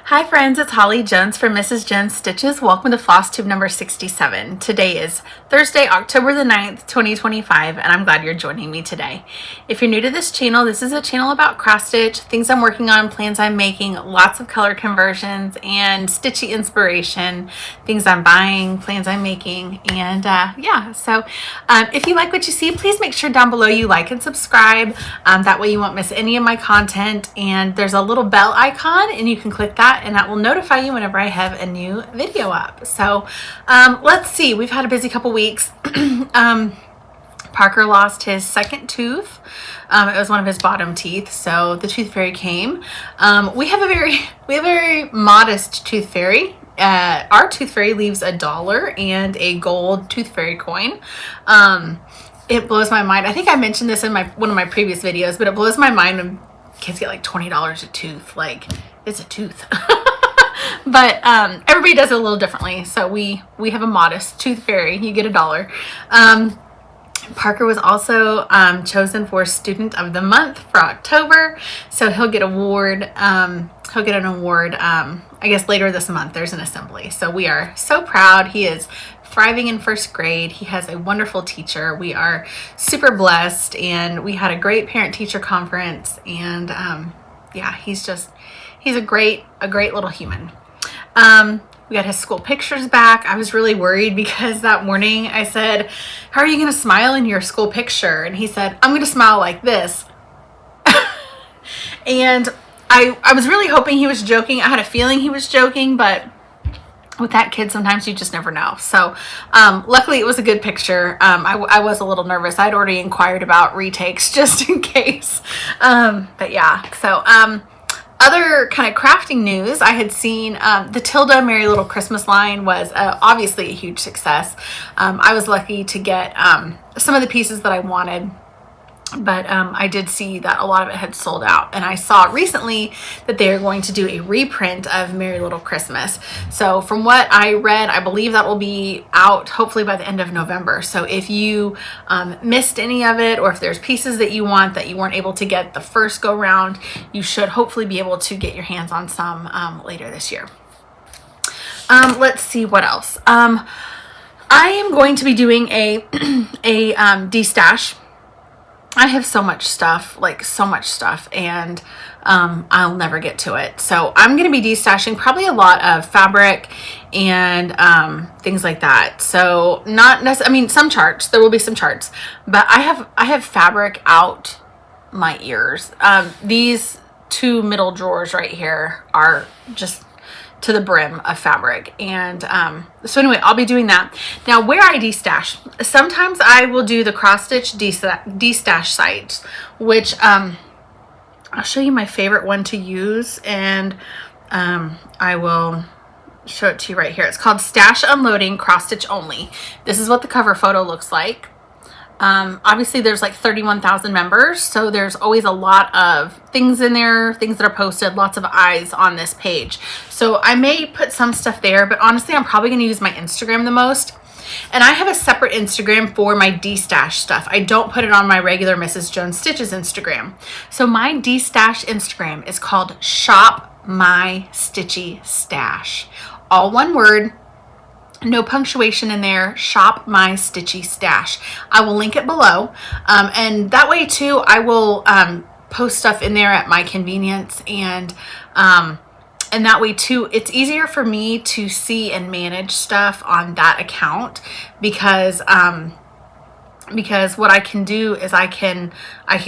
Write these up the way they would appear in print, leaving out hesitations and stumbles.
Hi friends, it's Holly Jones from Mrs. Jones Stitches. Welcome to Flosstube number 67. Today is Thursday, October the 9th, 2025, and I'm glad you're joining me today. If you're new to this channel, this is a channel about cross stitch, things I'm working on, plans I'm making, lots of color conversions, and stitchy inspiration, things I'm buying, plans I'm making, and if you like what you see, please make sure down below you like and subscribe. That way you won't miss any of my content, and there's a little bell icon, and you can click that and that will notify you whenever I have a new video up. So let's see, we've had a busy couple weeks. Parker lost his second tooth. It was one of his bottom teeth, so the tooth fairy came. We have a very modest tooth fairy. Our tooth fairy leaves $1 and a gold tooth fairy coin. It blows my mind. I think I mentioned this in one of my previous videos, but it blows my mind when kids get like $20 a tooth. Like, it's a tooth. But everybody does it a little differently. So we have a modest tooth fairy. You get $1. Parker was also chosen for Student of the Month for October, so he'll get an award. I guess later this month. There's an assembly, so we are so proud. He is thriving in first grade. He has a wonderful teacher. We are super blessed, and we had a great parent-teacher conference. And he's a great little human. We got his school pictures back. I was really worried because that morning I said, "How are you going to smile in your school picture?" And he said, "I'm going to smile like this." And I was really hoping he was joking. I had a feeling he was joking, but with that kid, sometimes you just never know. So luckily it was a good picture. I was a little nervous. I'd already inquired about retakes just in case. Other kind of crafting news, I had seen the Tilda Merry Little Christmas line was obviously a huge success. I was lucky to get some of the pieces that I wanted, but I did see that a lot of it had sold out. And I saw recently that they are going to do a reprint of Merry Little Christmas. So from what I read, I believe that will be out hopefully by the end of November. So if you missed any of it, or if there's pieces that you want that you weren't able to get the first go round, you should hopefully be able to get your hands on some later this year. Let's see what else. I am going to be doing a de-stash. I have so much stuff, and I'll never get to it. So I'm going to be destashing probably a lot of fabric and things like that. So not necessarily, I mean, some charts, there will be some charts, but I have fabric out my ears. These two middle drawers right here are just to the brim of fabric. And so anyway, I'll be doing that. Now, where I destash, sometimes I will do the cross stitch destash sites, which I'll show you my favorite one to use, and I will show it to you right here. It's called Stash Unloading Cross Stitch Only. This is what the cover photo looks like. Obviously there's like 31,000 members, so there's always a lot of things in there, things that are posted, lots of eyes on this page. So I may put some stuff there, but honestly, I'm probably going to use my Instagram the most. And I have a separate Instagram for my de-stash stuff. I don't put it on my regular Mrs. Jones Stitches Instagram. So my de-stash Instagram is called Shop My Stitchy Stash. All one word. No punctuation in there. Shop My Stitchy Stash. I will link it below. And that way too, I will post stuff in there at my convenience. And that way too, it's easier for me to see and manage stuff on that account, because what I can do is I can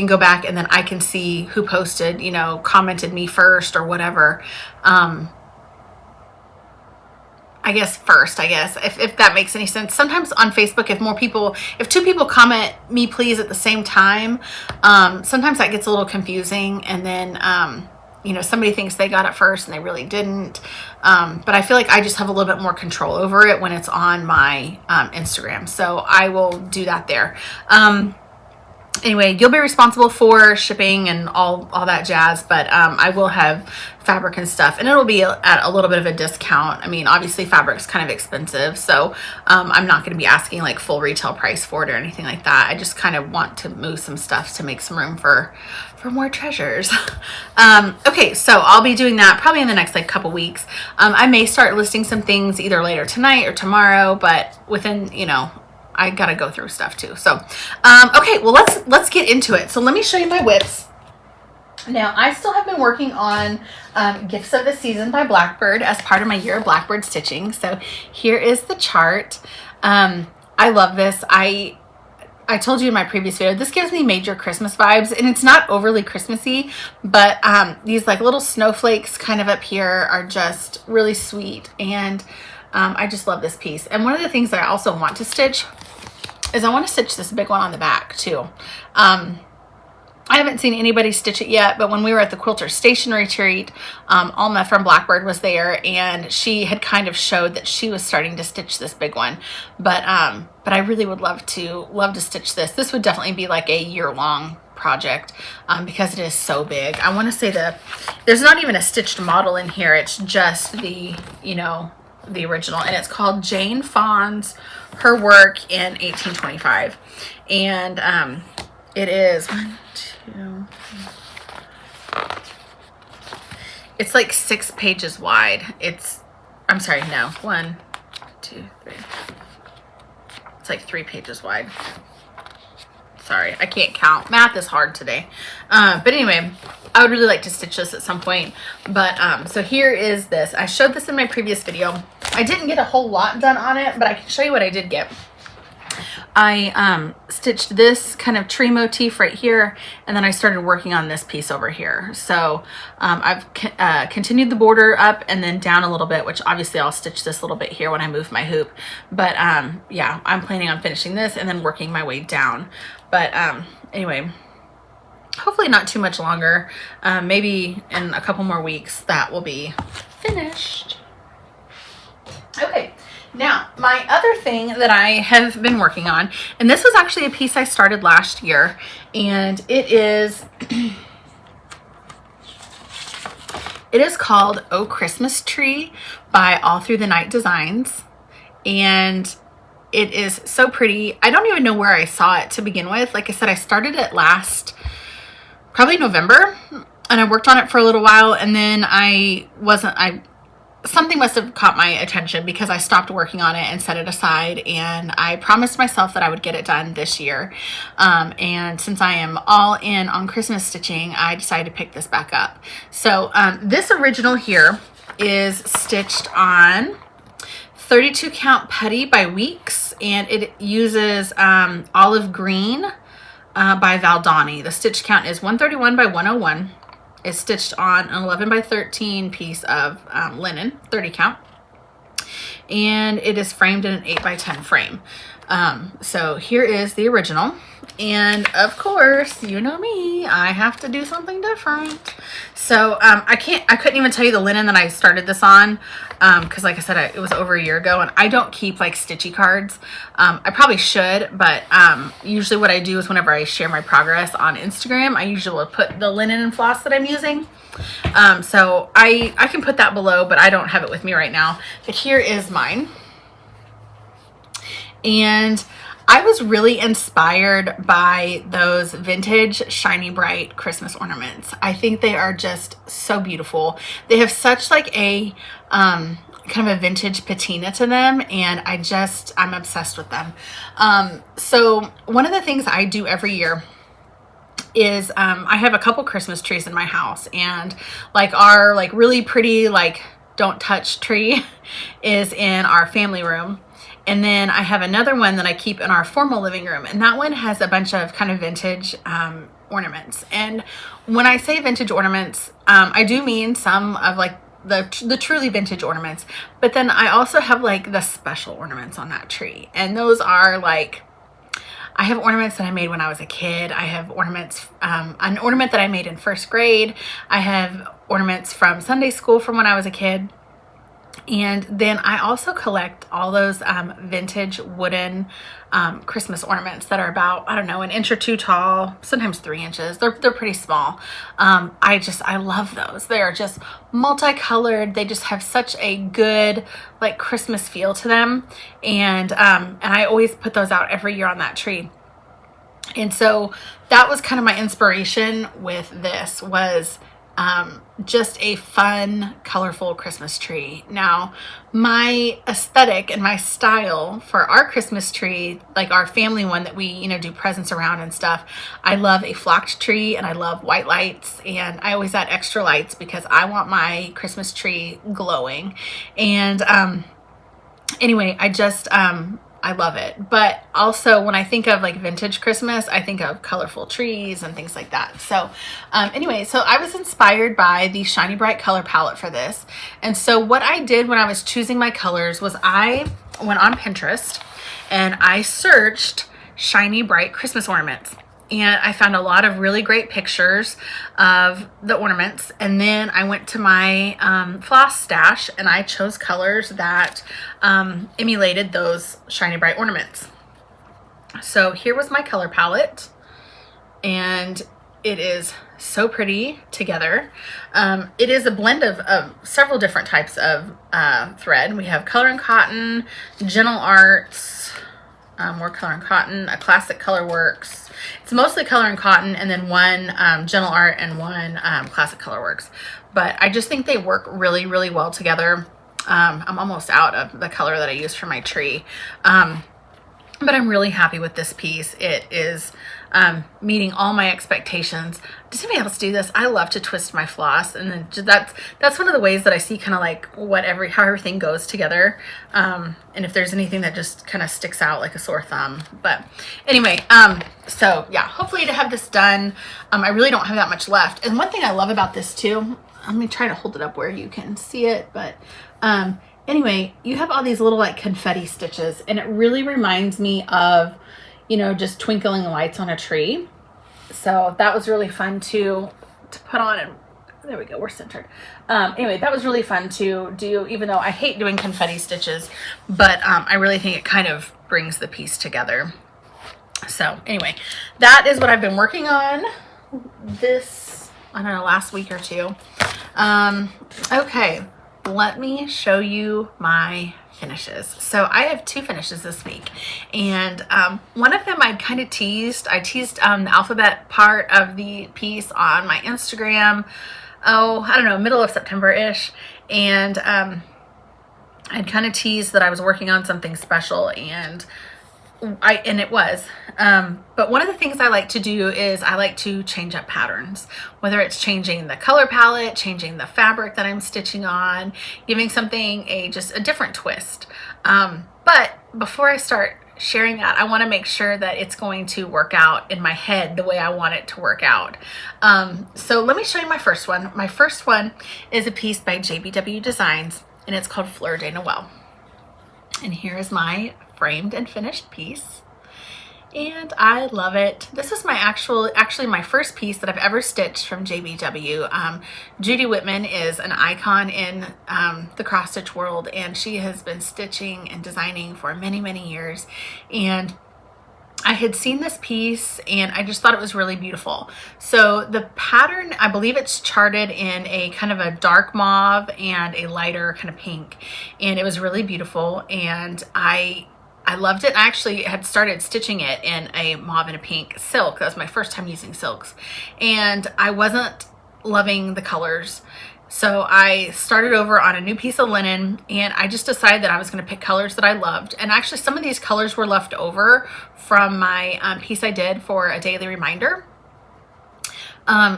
go back and then I can see who posted, commented me first or whatever. I guess if that makes any sense. Sometimes on Facebook, if two people comment me please at the same time, sometimes that gets a little confusing, and then somebody thinks they got it first and they really didn't. But I feel like I just have a little bit more control over it when it's on my Instagram, so I will do that there. Anyway, you'll be responsible for shipping and all that jazz, but I will have fabric and stuff, and it'll be at a little bit of a discount. I mean, obviously fabric's kind of expensive, so I'm not going to be asking like full retail price for it or anything like that. I just kind of want to move some stuff to make some room for more treasures. Okay, so I'll be doing that probably in the next like couple weeks. I may start listing some things either later tonight or tomorrow, but within, you know, I gotta go through stuff too. So, okay, well, let's get into it. So let me show you my whips. Now, I still have been working on Gifts of the Season by Blackbird as part of my year of Blackbird stitching. So here is the chart. I love this. I told you in my previous video, this gives me major Christmas vibes, and it's not overly Christmassy, but these like little snowflakes kind of up here are just really sweet, and I just love this piece. And one of the things that I also want to stitch is I want to stitch this big one on the back too. I haven't seen anybody stitch it yet, but when we were at the Quilter Station retreat, Alma from Blackbird was there, and she had kind of showed that she was starting to stitch this big one. But I really would love to stitch this. This would definitely be like a year-long project because it is so big. I want to say there's not even a stitched model in here. It's just the, you know, the original, and it's called Jane Fawn's Her Work in 1825, and it is it's like 6 pages wide. I'm sorry, no, 1, 2, 3. It's like 3 pages wide. Sorry, I can't count. Math is hard today. But anyway, I would really like to stitch this at some point. But so here is this. I showed this in my previous video. I didn't get a whole lot done on it, but I can show you what I did get. I stitched this kind of tree motif right here, and then I started working on this piece over here. So I've continued the border up and then down a little bit, which obviously I'll stitch this little bit here when I move my hoop. But yeah, I'm planning on finishing this and then working my way down. But anyway, hopefully not too much longer. Maybe in a couple more weeks that will be finished. Okay. Now, my other thing that I have been working on, and this was actually a piece I started last year, and it is called Oh Christmas Tree by All Through the Night Designs, and it is so pretty. I don't even know where I saw it to begin with. Like I said, I started it probably November, and I worked on it for a little while, and then something must have caught my attention because I stopped working on it and set it aside, and I promised myself that I would get it done this year. And since I am all in on Christmas stitching, I decided to pick this back up. So this original here is stitched on 32 count putty by Weeks, and it uses olive green by Valdani. The stitch count is 131 by 101. Is stitched on an 11 by 13 piece of linen, 30 count, and it is framed in an 8 by 10 frame. So here is the original, and of course, you know me, I have to do something different. So I couldn't even tell you the linen that I started this on, because like I said, it was over a year ago, and I don't keep like stitchy cards. I probably should, but usually what I do is whenever I share my progress on Instagram, I usually will put the linen and floss that I'm using. So I can put that below, but I don't have it with me right now. But here is mine. And I was really inspired by those vintage shiny bright Christmas ornaments. I think they are just so beautiful. They have such like a kind of a vintage patina to them, and I'm obsessed with them. So one of the things I do every year is I have a couple Christmas trees in my house, and like our like really pretty like don't touch tree is in our family room. And then I have another one that I keep in our formal living room, and that one has a bunch of kind of vintage ornaments. And when I say vintage ornaments, I do mean some of like the truly vintage ornaments, but then I also have like the special ornaments on that tree, and those are like, I have ornaments that I made when I was a kid. I have ornaments, an ornament that I made in first grade. I have ornaments from Sunday school from when I was a kid. And then I also collect all those vintage wooden Christmas ornaments that are about, I don't know, an inch or two tall, sometimes 3 inches. They're pretty small. I love those. They're just multicolored. They just have such a good like Christmas feel to them. And I always put those out every year on that tree. And so that was kind of my inspiration with this, was just a fun, colorful Christmas tree. Now, my aesthetic and my style for our Christmas tree, like our family one that we, you know, do presents around and stuff, I love a flocked tree and I love white lights, and I always add extra lights because I want my Christmas tree glowing. And anyway, I love it. But also when I think of like vintage Christmas, I think of colorful trees and things like that. So anyway, so I was inspired by the Shiny Bright color palette for this. And so what I did when I was choosing my colors was I went on Pinterest and I searched Shiny Bright Christmas ornaments. And I found a lot of really great pictures of the ornaments. And then I went to my floss stash and I chose colors that emulated those Shiny Bright ornaments. So here was my color palette, and it is so pretty together. It is a blend of several different types of thread. We have color and cotton, gentle arts, more color and cotton, a classic color works. It's mostly color and cotton, and then one gentle art and one classic color works. But I just think they work really, really well together. I'm almost out of the color that I used for my tree. But I'm really happy with this piece. It is meeting all my expectations. Does anybody else do this? I love to twist my floss, and then that's one of the ways that I see kind of like how everything goes together. And if there's anything that just kind of sticks out like a sore thumb. But anyway, so yeah, hopefully to have this done. I really don't have that much left. And one thing I love about this too, let me try to hold it up where you can see it, but anyway, you have all these little like confetti stitches, and it really reminds me of, you know, just twinkling lights on a tree. So that was really fun to put on, and there we go, we're centered. Anyway, that was really fun to do, even though I hate doing confetti stitches, but I really think it kind of brings the piece together. So anyway, that is what I've been working on this, I don't know, last week or two. Okay, let me show you my finishes. So I have 2 finishes this week, and one of them I kind of teased. I teased the alphabet part of the piece on my Instagram, I don't know, middle of September-ish, and I'd kind of teased that I was working on something special, and it was. But one of the things I like to do is I like to change up patterns, whether it's changing the color palette, changing the fabric that I'm stitching on, giving something just a different twist. But before I start sharing that, I want to make sure that it's going to work out in my head the way I want it to work out. So let me show you my first one. My first one is a piece by JBW Designs, and it's called Fleur de Noel. And here is my framed and finished piece, and I love it. This is my actually my first piece that I've ever stitched from JBW. Judy Whitman is an icon in the cross stitch world, and she has been stitching and designing for many, many years. And I had seen this piece and I just thought it was really beautiful. So the pattern, I believe it's charted in a kind of a dark mauve and a lighter kind of pink, and it was really beautiful, and I loved it. I actually had started stitching it in a mauve and a pink silk. That was my first time using silks, and I wasn't loving the colors. So I started over on a new piece of linen, and I just decided that I was going to pick colors that I loved. And actually some of these colors were left over from my piece I did for a daily reminder.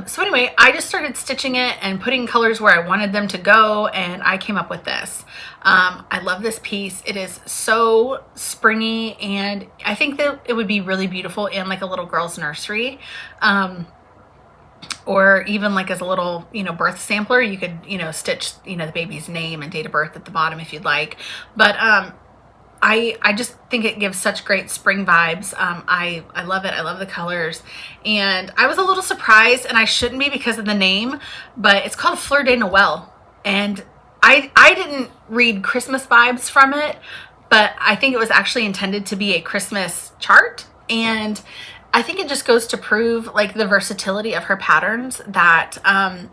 So anyway, I just started stitching it and putting colors where I wanted them to go, and I came up with this. I love this piece. It is so springy, and I think that it would be really beautiful in like a little girl's nursery. Or even like as a little, birth sampler. You could, stitch, the baby's name and date of birth at the bottom if you'd like. But I just think it gives such great spring vibes. I love it. I love the colors. And I was a little surprised, and I shouldn't be because of the name, but it's called Fleur de Noel. And I didn't read Christmas vibes from it, but I think it was actually intended to be a Christmas chart. And I think it just goes to prove like the versatility of her patterns, that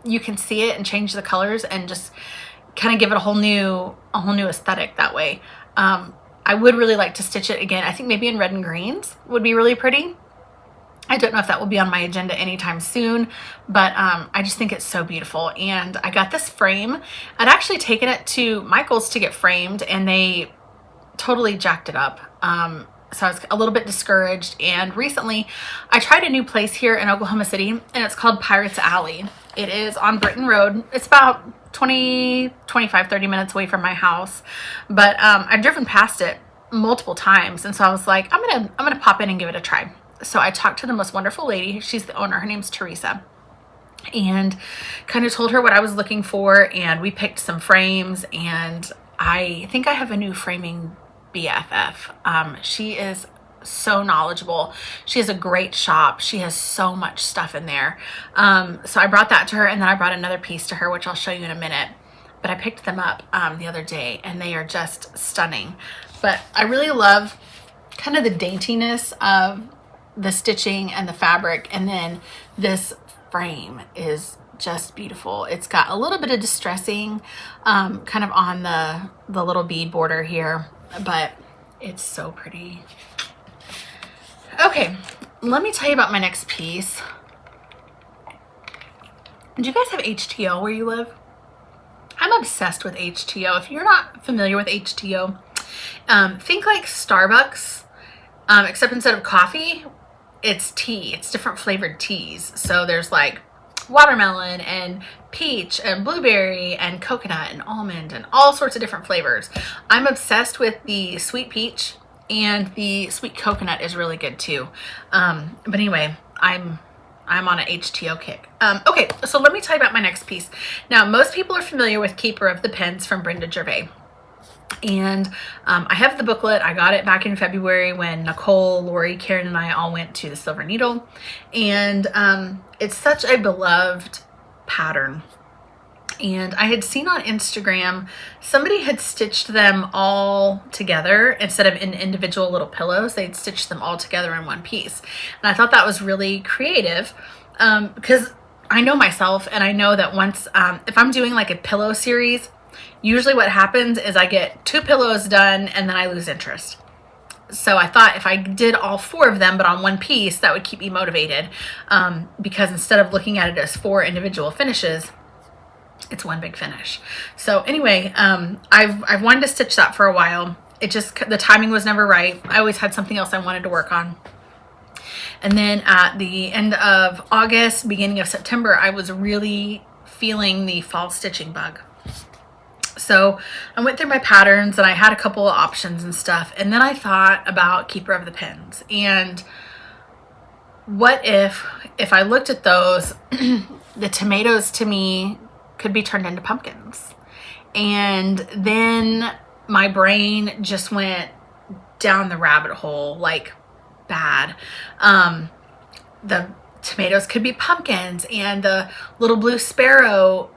you can see it and change the colors and just kind of give it a whole new aesthetic that way. I would really like to stitch it again. I think maybe in red and greens would be really pretty. I don't know if that will be on my agenda anytime soon, but I just think it's so beautiful. And I got this frame. I'd actually taken it to Michael's to get framed, and they totally jacked it up. So I was a little bit discouraged. And recently I tried a new place here in Oklahoma City, and it's called Pirates Alley. It is on Britton Road. It's about 25, 30 minutes away from my house, but I've driven past it multiple times. And so I was like, I'm gonna pop in and give it a try. So I talked to the most wonderful lady. She's the owner. Her name's Teresa. And kind of told her what I was looking for. And we picked some frames. And I think I have a new framing BFF. She is so knowledgeable. She has a great shop. She has so much stuff in there. So I brought that to her. And then I brought another piece to her, which I'll show you in a minute. But I picked them up the other day. And they are just stunning. But I really love kind of the daintiness of the stitching and the fabric, and then this frame is just beautiful. It's got a little bit of distressing kind of on the little bead border here, but it's so pretty. Okay, let me tell you about my next piece. Do you guys have HTO where you live? I'm obsessed with HTO. If you're not familiar with HTO, think like Starbucks, except instead of coffee, it's tea. It's different flavored teas. So there's like watermelon and peach and blueberry and coconut and almond and all sorts of different flavors. I'm obsessed with the sweet peach, and the sweet coconut is really good too. But anyway, I'm on an HTO kick. Okay, so let me tell you about my next piece. Now, most people are familiar with Keeper of the Pens from Brenda Gervais. And I have the booklet. I got it back in February when Nicole, Lori, Karen, and I all went to the Silver Needle. And it's such a beloved pattern. And I had seen on Instagram, somebody had stitched them all together instead of in individual little pillows. They'd stitched them all together in one piece. And I thought that was really creative because I know myself, and I know that once, if I'm doing like a pillow series, usually what happens is I get 2 pillows done and then I lose interest. So I thought if I did all 4 of them, but on one piece, that would keep me motivated because instead of looking at it as 4 individual finishes, it's one big finish. So anyway, I've wanted to stitch that for a while. It just, the timing was never right. I always had something else I wanted to work on. And then at the end of August, beginning of September, I was really feeling the fall stitching bug. So I went through my patterns and I had a couple of options and stuff. And then I thought about Keeper of the Pens. And what if I looked at those, the tomatoes to me could be turned into pumpkins. And then my brain just went down the rabbit hole, like bad. The tomatoes could be pumpkins, and the little blue sparrow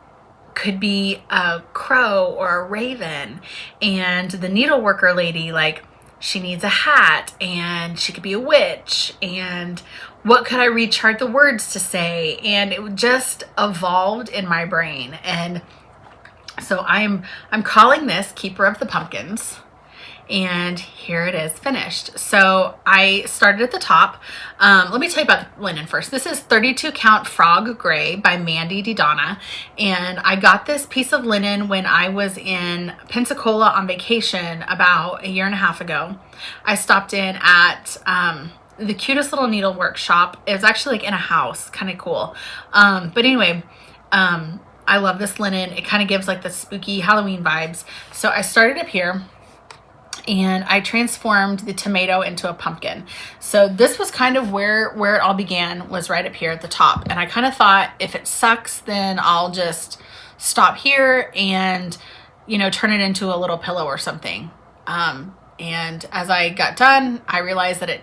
could be a crow or a raven, and the needleworker lady, like, she needs a hat, and she could be a witch, and what could I rechart the words to say? And it just evolved in my brain. And so I'm calling this Keeper of the Pumpkins. And here it is finished. So I started at the top. Let me tell you about the linen first. This is 32 count frog gray by Mandy DiDonna. And I got this piece of linen when I was in Pensacola on vacation about 1.5 years ago. I stopped in at the cutest little needlework shop. It was actually like in a house, kind of cool. But anyway, I love this linen. It kind of gives like the spooky Halloween vibes. So I started up here, and I transformed the tomato into a pumpkin. So this was kind of where it all began, was right up here at the top. And I kind of thought, if it sucks, then I'll just stop here and, you know, turn it into a little pillow or something. And as I got done, I realized that it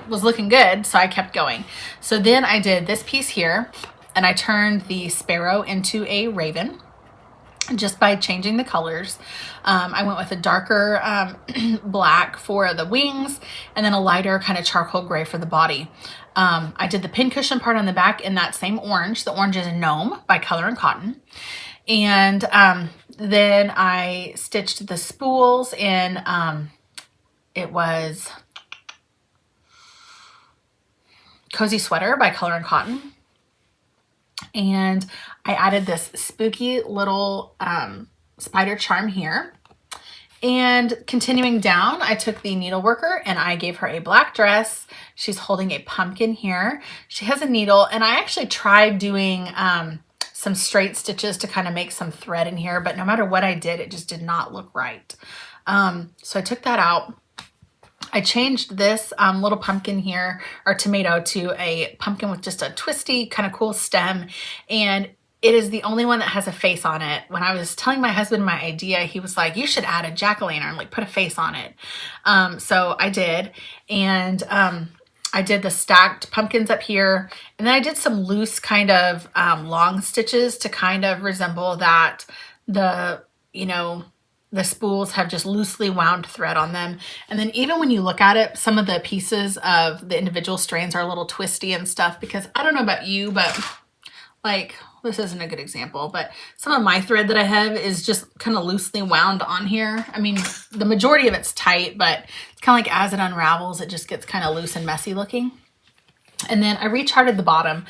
was looking good, so I kept going. So then I did this piece here, and I turned the sparrow into a raven. just by changing the colors. I went with a darker black for the wings and then a lighter kind of charcoal gray for the body. I did the pincushion part on the back in that same orange. The orange is Gnome by Color and Cotton. And then I stitched the spools in, it was Cozy Sweater by Color and Cotton. And I added this spooky little spider charm here. And continuing down, I took the needle worker and I gave her a black dress. She's holding a pumpkin here. She has a needle, and I actually tried doing some straight stitches to kind of make some thread in here, but no matter what I did, it just did not look right. So I took that out. I changed this little pumpkin here, or tomato, to a pumpkin with just a twisty kind of cool stem, and it is the only one that has a face on it. When I was telling my husband my idea, he was like, you should add a jack-o'-lantern, like put a face on it. So I did, and I did the stacked pumpkins up here, and then I did some loose kind of long stitches to kind of resemble that the spools have just loosely wound thread on them. And then even when you look at it, some of the pieces of the individual strands are a little twisty and stuff, because I don't know about you, but like, this isn't a good example, but some of my thread that I have is just kind of loosely wound on here. I mean, the majority of it's tight, but it's kind of like as it unravels, it just gets kind of loose and messy looking. And then I recharted the bottom.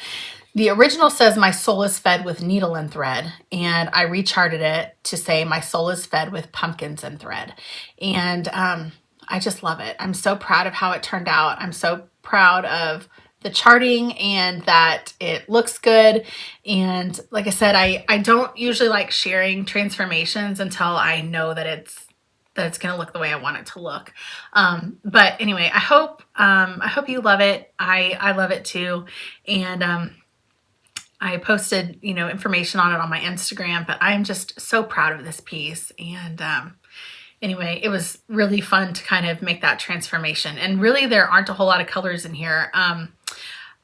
The original says my soul is fed with needle and thread, and I recharted it to say my soul is fed with pumpkins and thread. And I just love it. I'm so proud of how it turned out. I'm so proud of the charting and that it looks good. And like I said, I don't usually like sharing transformations until I know that it's going to look the way I want it to look. But anyway, I hope you love it. I love it too. And I posted, information on it on my Instagram, but I'm just so proud of this piece. And anyway, it was really fun to kind of make that transformation. And really, there aren't a whole lot of colors in here.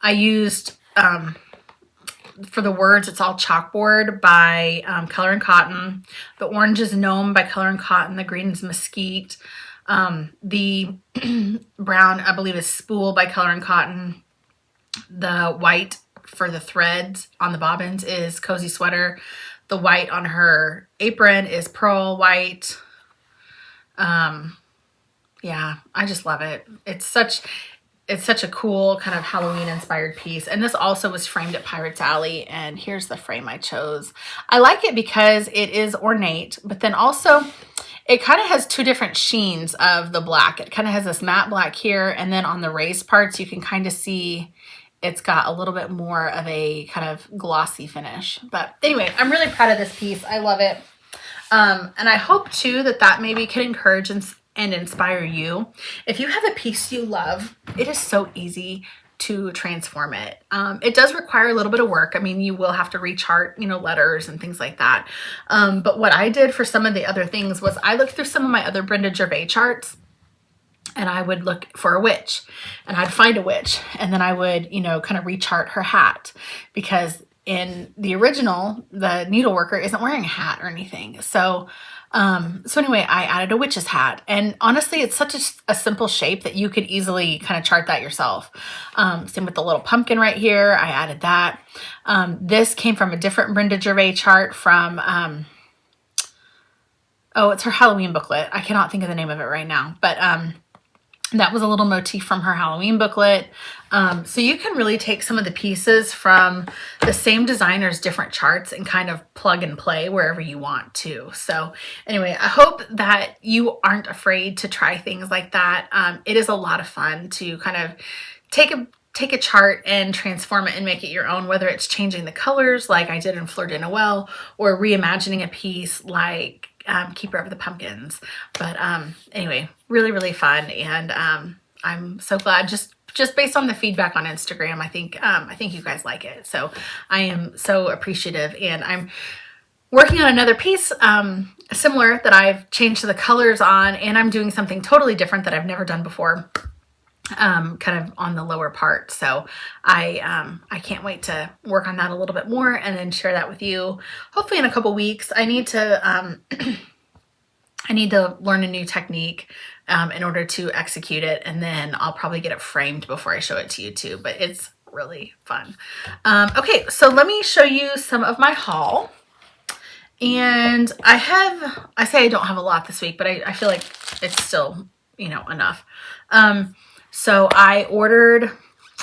I used, for the words, it's all chalkboard by Color and Cotton. The orange is Gnome by Color and Cotton. The green is Mesquite. The brown, I believe, is Spool by Color and Cotton. The white for the threads on the bobbins is Cozy Sweater. The white on her apron is Pearl White. Yeah, I just love it. It's such a cool kind of Halloween inspired piece. And this also was framed at Pirates Alley, and here's the frame I chose. I like it because it is ornate, but then also it kind of has two different sheens of the black. It kind of has this matte black here, and then on the raised parts you can kind of see it's got a little bit more of a kind of glossy finish. But anyway, I'm really proud of this piece. I love it. And I hope too that maybe can encourage and inspire you. If you have a piece you love, it is so easy to transform it. It does require a little bit of work. I mean, you will have to rechart, letters and things like that. But what I did for some of the other things was I looked through some of my other Brenda Gervais charts, and I would look for a witch, and I'd find a witch, and then I would, kind of rechart her hat, because in the original, the needleworker isn't wearing a hat or anything. So anyway, I added a witch's hat, and honestly, it's such a simple shape that you could easily kind of chart that yourself. Same with the little pumpkin right here. I added that. This came from a different Brenda Gervais chart from, it's her Halloween booklet. I cannot think of the name of it right now, but that was a little motif from her Halloween booklet. So you can really take some of the pieces from the same designer's different charts and kind of plug and play wherever you want to. So anyway, I hope that you aren't afraid to try things like that. It is a lot of fun to kind of take a chart and transform it and make it your own, whether it's changing the colors like I did in Fleur de Noel, or reimagining a piece like Keeper of the Pumpkins. But anyway, really, really fun. And I'm so glad, just based on the feedback on Instagram, I think you guys like it. So I am so appreciative, and I'm working on another piece similar that I've changed the colors on, and I'm doing something totally different that I've never done before. kind of on the lower part. So I can't wait to work on that a little bit more and then share that with you. Hopefully in a couple weeks. I need to I need to learn a new technique in order to execute it, and then I'll probably get it framed before I show it to you too. But it's really fun. Okay, so let me show you some of my haul. And I say I don't have a lot this week, but I feel like it's still, you know, enough. So I ordered,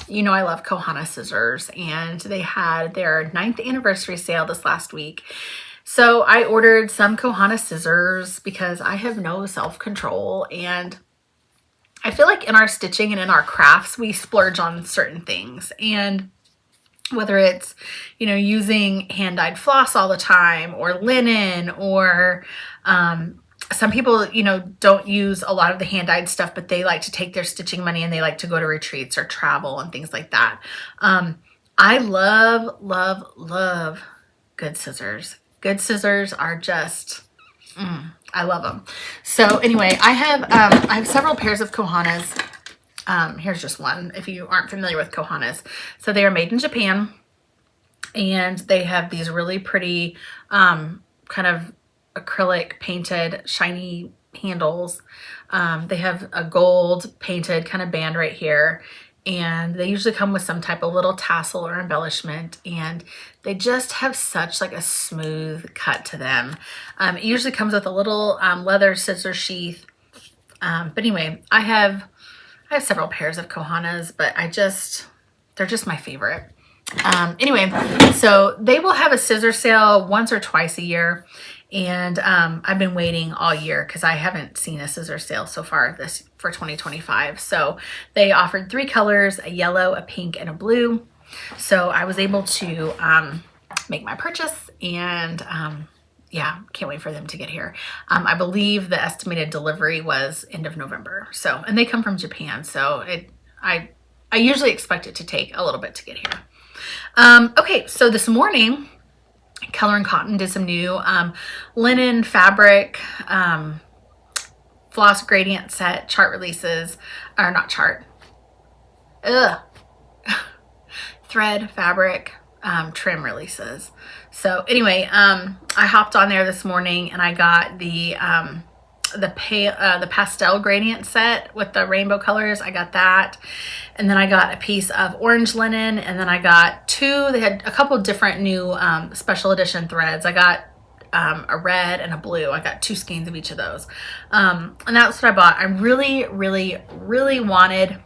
you know, I love Kohana scissors, and they had their 9th anniversary sale this last week. So I ordered some Kohana scissors because I have no self-control, and I feel like in our stitching and in our crafts, we splurge on certain things. And whether it's, you know, using hand-dyed floss all the time, or linen, or some people, you know, don't use a lot of the hand-dyed stuff, but they like to take their stitching money and they like to go to retreats or travel and things like that. I love, love, love good scissors. Good scissors are just, I love them. So anyway, I have several pairs of Kohanas. Here's just one if you aren't familiar with Kohanas. So they are made in Japan, and they have these really pretty kind of acrylic painted shiny handles. They have a gold painted kind of band right here, and they usually come with some type of little tassel or embellishment, and they just have such like a smooth cut to them. It usually comes with a little leather scissor sheath. But anyway, I have several pairs of Kohanas, but they're just my favorite. Anyway, so they will have a scissor sale once or twice a year. And I've been waiting all year because I haven't seen a scissor sale so far for 2025. So they offered 3 colors, a yellow, a pink, and a blue. So I was able to make my purchase, and yeah, can't wait for them to get here. I believe the estimated delivery was end of November. So, and they come from Japan. So I usually expect it to take a little bit to get here. Okay, so this morning, Color and Cotton did some new linen, fabric, floss gradient set, chart releases, or not chart, thread, fabric, trim releases. So anyway, I hopped on there this morning and I got the pastel gradient set with the rainbow colors. I got that. And then I got a piece of orange linen, and then I got they had a couple different new special edition threads. I got a red and a blue. I got 2 skeins of each of those. And that's what I bought. I really, really, really wanted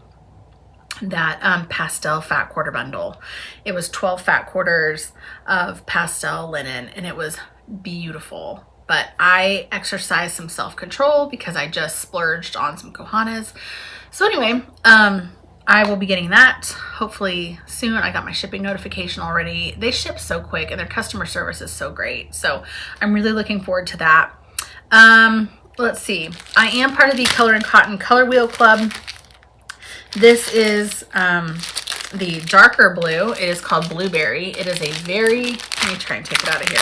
that pastel fat quarter bundle. It was 12 fat quarters of pastel linen, and it was beautiful. But I exercised some self-control because I just splurged on some Kohanas. So anyway, I will be getting that hopefully soon. I got my shipping notification already. They ship so quick, and their customer service is so great. So I'm really looking forward to that. Let's see. I am part of the Color and Cotton Color Wheel Club. This is the darker blue. It is called Blueberry. It is a very, let me try and take it out of here.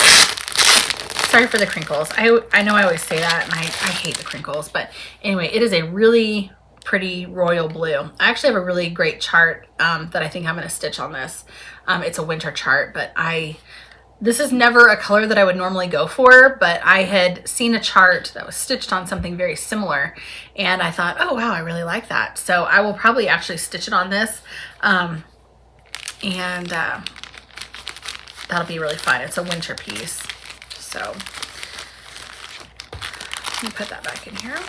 Sorry for the crinkles. I know I always say that, and I hate the crinkles, but anyway, it is a really pretty royal blue. I actually have a really great chart that I think I'm going to stitch on this. It's a winter chart, but this is never a color that I would normally go for, but I had seen a chart that was stitched on something very similar, and I thought, oh wow, I really like that. So I will probably actually stitch it on this, and that'll be really fun. It's a winter piece. So let me put that back in here.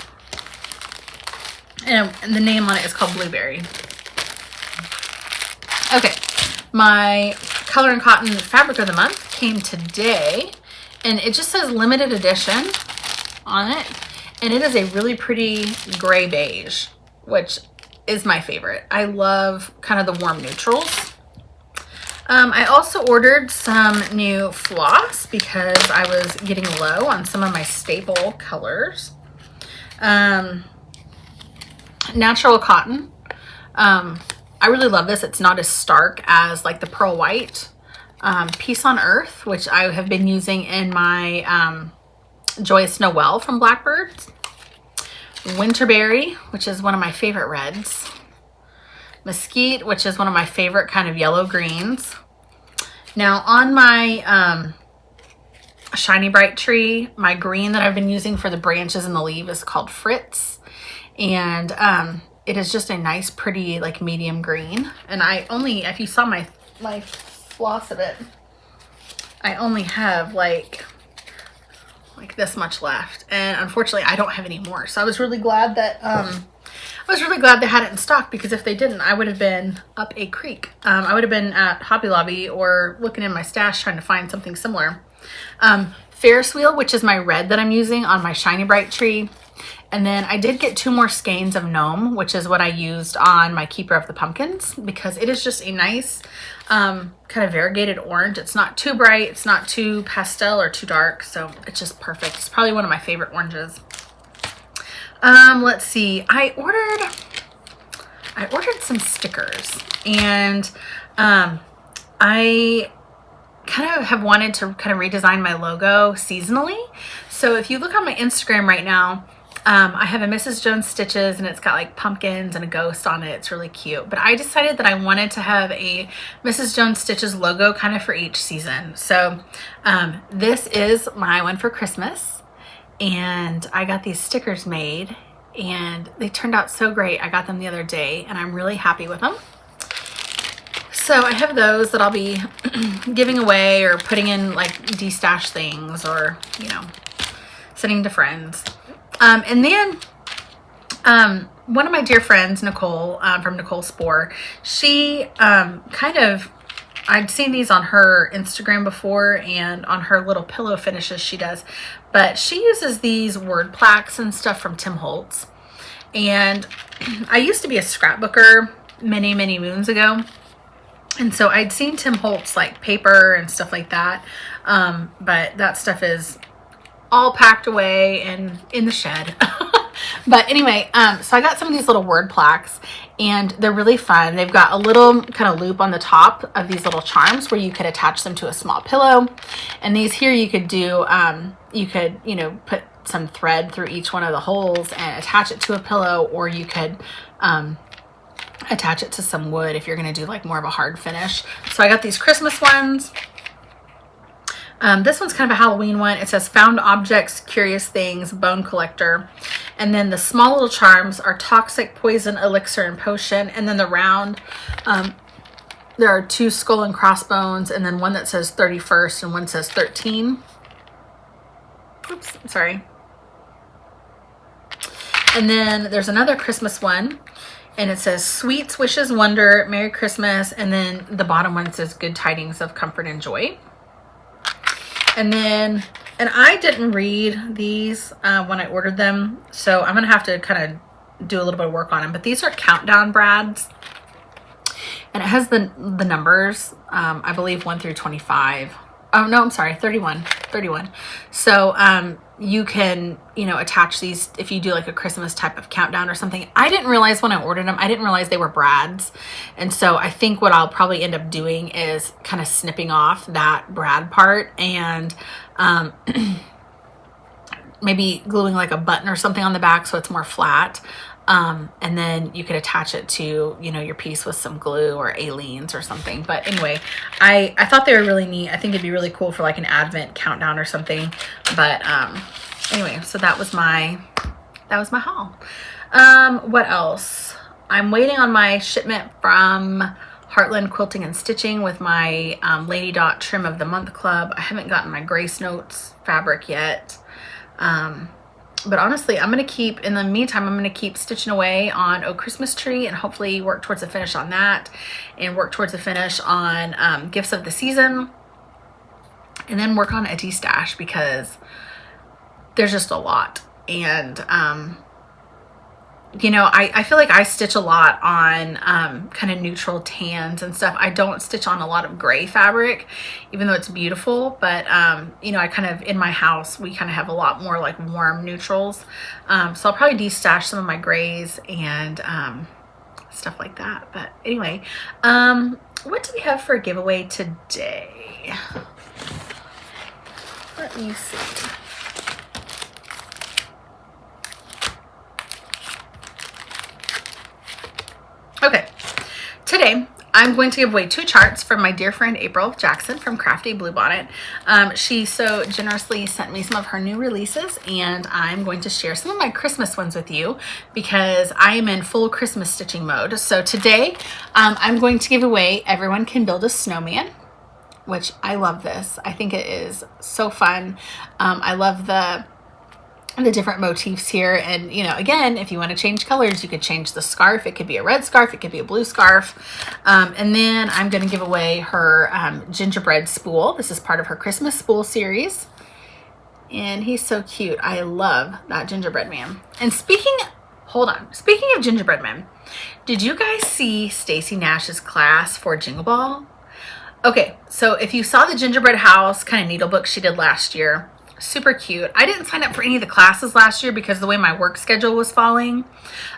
And the name on it is called Blueberry. Okay, my Color and Cotton Fabric of the Month came today, and it just says limited edition on it, and it is a really pretty gray beige, which is my favorite. I love kind of the warm neutrals. I also ordered some new floss because I was getting low on some of my staple colors. Natural cotton. I really love this. It's not as stark as like the pearl white. Peace on Earth, which I have been using in my Joyous Noel from Blackbird. Winterberry, which is one of my favorite reds. Mesquite, which is one of my favorite kind of yellow greens. Now on my Shiny Bright tree, my green that I've been using for the branches and the leaf is called Fritz. And it is just a nice, pretty, like medium green. And I only, if you saw my floss of it, I only have like this much left. And unfortunately, I don't have any more. So I was really glad that they had it in stock, because if they didn't, I would have been up a creek. I would have been at Hobby Lobby or looking in my stash trying to find something similar. Ferris wheel, which is my red that I'm using on my Shiny Bright tree. And then I did get 2 more skeins of gnome, which is what I used on my Keeper of the Pumpkins, because it is just a nice kind of variegated orange. It's not too bright, it's not too pastel or too dark, so it's just perfect. It's probably one of my favorite oranges. Let's see. I ordered some stickers, and I kind of have wanted to kind of redesign my logo seasonally. So if you look on my Instagram right now, I have a Mrs. Jones Stitches, and it's got like pumpkins and a ghost on it. It's really cute. But I decided that I wanted to have a Mrs. Jones Stitches logo kind of for each season. So this is my one for Christmas, and I got these stickers made, and they turned out so great. I got them the other day, and I'm really happy with them. So I have those that I'll be giving away or putting in like de-stash things, or, you know, sending to friends. And then one of my dear friends, Nicole, from Nicole Spore, she I'd seen these on her Instagram before and on her little pillow finishes she does, but she uses these word plaques and stuff from Tim Holtz. And I used to be a scrapbooker many, many moons ago. And so I'd seen Tim Holtz like paper and stuff like that. But that stuff is all packed away and in the shed. But anyway, so I got some of these little word plaques, and they're really fun. They've got a little kind of loop on the top of these little charms where you could attach them to a small pillow. And these here you could do, you know, put some thread through each one of the holes and attach it to a pillow, or you could attach it to some wood if you're going to do like more of a hard finish. So I got these Christmas ones. This one's kind of a Halloween one. It says found objects, curious things, bone collector. And then the small little charms are toxic, poison, elixir, and potion. And then the round, there are 2 skull and crossbones, and then one that says 31st and one says 13. Oops, sorry. And then there's another Christmas one, and it says sweets, wishes, wonder, Merry Christmas. And then the bottom one says good tidings of comfort and joy. And then, and I didn't read these when I ordered them, so I'm gonna have to kind of do a little bit of work on them. But these are countdown brads, and it has the numbers, I believe 1 through 25. Oh no, I'm sorry, 31. So you can, you know, attach these if you do like a Christmas type of countdown or something. I didn't realize when I ordered them, I didn't realize they were brads. And so I think what I'll probably end up doing is kind of snipping off that brad part and maybe gluing like a button or something on the back so it's more flat. And then you could attach it to, you know, your piece with some glue or Aleene's or something. But anyway, I thought they were really neat. I think it'd be really cool for like an Advent countdown or something. But anyway, so that was my haul. What else? I'm waiting on my shipment from Heartland Quilting and Stitching with my Lady Dot Trim of the Month Club. I haven't gotten my Grace Notes fabric yet. But honestly, I'm going to keep, in the meantime, I'm going to keep stitching away on Oh Christmas Tree and hopefully work towards a finish on that and work towards a finish on Gifts of the Season, and then work on a de-stash because there's just a lot. And, you know, I feel like I stitch a lot on kind of neutral tans and stuff. I don't stitch on a lot of gray fabric, even though it's beautiful. But, you know, I kind of, in my house, we kind of have a lot more like warm neutrals. So I'll probably de-stash some of my grays and stuff like that. But anyway, what do we have for a giveaway today? Let me see. Okay, Today, I'm going to give away 2 charts from my dear friend April Jackson from Crafty Bluebonnet. She so generously sent me some of her new releases, and I'm going to share some of my Christmas ones with you because I am in full Christmas stitching mode. So today, I'm going to give away Everyone Can Build a Snowman, which I love this. I think it is so fun. I love the different motifs here, and you know, again, if you want to change colors, you could change the scarf. It could be a red scarf, it could be a blue scarf. And then I'm going to give away her gingerbread spool. This is part of her Christmas spool series, and he's so cute. I love that gingerbread man. And speaking of gingerbread men, did you guys see Stacy Nash's class for Jingle Ball? Okay, so if you saw the gingerbread house kind of needle book she did last year, super cute. I didn't sign up for any of the classes last year because the way my work schedule was falling.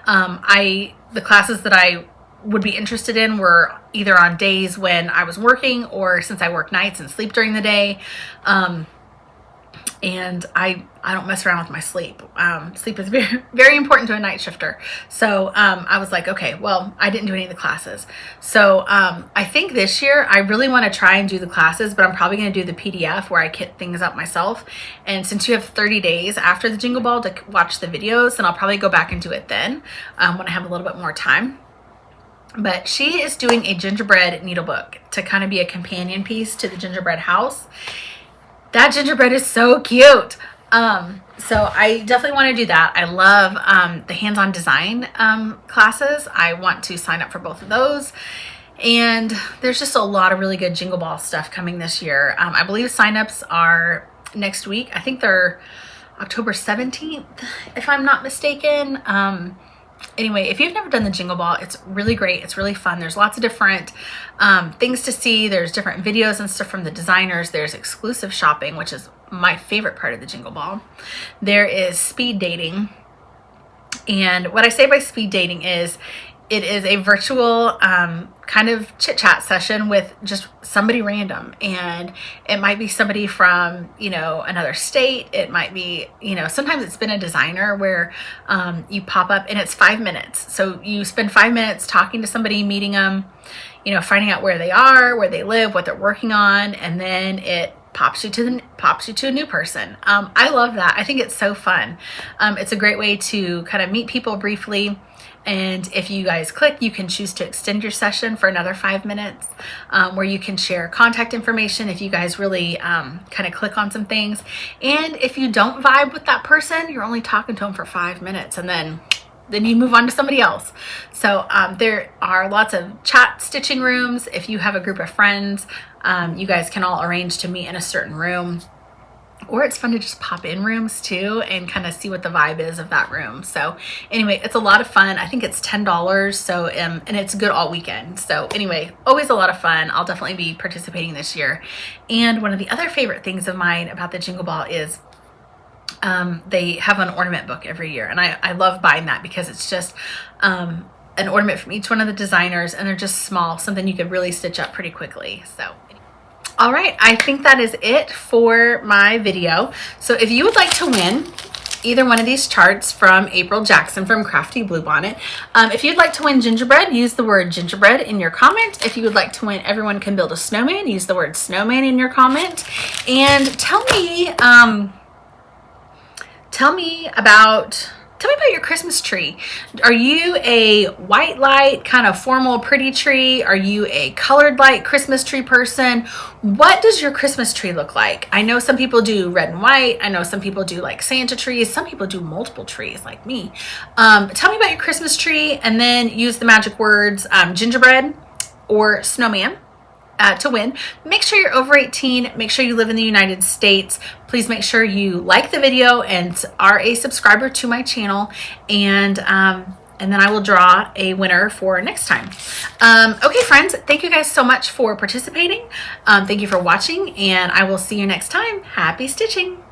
The classes that I would be interested in were either on days when I was working, or since I work nights and sleep during the day. And I don't mess around with my sleep. Sleep is very, very important to a night shifter. So I was like, okay, well, I didn't do any of the classes. So I think this year I really want to try and do the classes, but I'm probably going to do the PDF where I kit things up myself. And since you have 30 days after the Jingle Ball to watch the videos, then I'll probably go back and do it then when I have a little bit more time. But she is doing a gingerbread needle book to kind of be a companion piece to the gingerbread house. That gingerbread is so cute. So I definitely want to do that. I love the hands-on design classes. I want to sign up for both of those. And there's just a lot of really good Jingle Ball stuff coming this year. I believe signups are next week. I think they're October 17th, if I'm not mistaken. Anyway, if you've never done the Jingle Ball, it's really great. It's really fun. There's lots of different things to see. There's different videos and stuff from the designers. There's exclusive shopping, which is my favorite part of the Jingle Ball. There is speed dating. And what I say by speed dating is it is a virtual kind of chit chat session with just somebody random. And it might be somebody from, you know, another state. It might be, you know, sometimes it's been a designer where you pop up and it's 5 minutes. So you spend 5 minutes talking to somebody, meeting them, you know, finding out where they are, where they live, what they're working on. And then it pops you to a new person. I love that. I think it's so fun. It's a great way to kind of meet people briefly. And if you guys click, you can choose to extend your session for another 5 minutes, where you can share contact information if you guys really kind of click on some things. And if you don't vibe with that person, you're only talking to them for 5 minutes, and then you move on to somebody else. So there are lots of chat stitching rooms. If you have a group of friends, you guys can all arrange to meet in a certain room. Or it's fun to just pop in rooms too and kind of see what the vibe is of that room. So anyway, it's a lot of fun. I think it's $10. So, and it's good all weekend. So anyway, always a lot of fun. I'll definitely be participating this year. And one of the other favorite things of mine about the Jingle Ball is they have an ornament book every year. And I love buying that because it's just an ornament from each one of the designers, and they're just small, something you could really stitch up pretty quickly. So all right, I think that is it for my video. So if you would like to win either one of these charts from April Jackson from Crafty Bluebonnet, if you'd like to win gingerbread, use the word gingerbread in your comment. If you would like to win Everyone Can Build a Snowman, use the word snowman in your comment. And tell me about your Christmas tree. Are you a white light, kind of formal, pretty tree? Are you a colored light Christmas tree person? What does your Christmas tree look like? I know some people do red and white. I know some people do like Santa trees. Some people do multiple trees like me. Tell me about your Christmas tree, and then use the magic words gingerbread or snowman to win. Make sure you're over 18. Make sure you live in the United States. Please make sure you like the video and are a subscriber to my channel. And then I will draw a winner for next time. Okay, friends, thank you guys so much for participating. Thank you for watching, and I will see you next time. Happy stitching.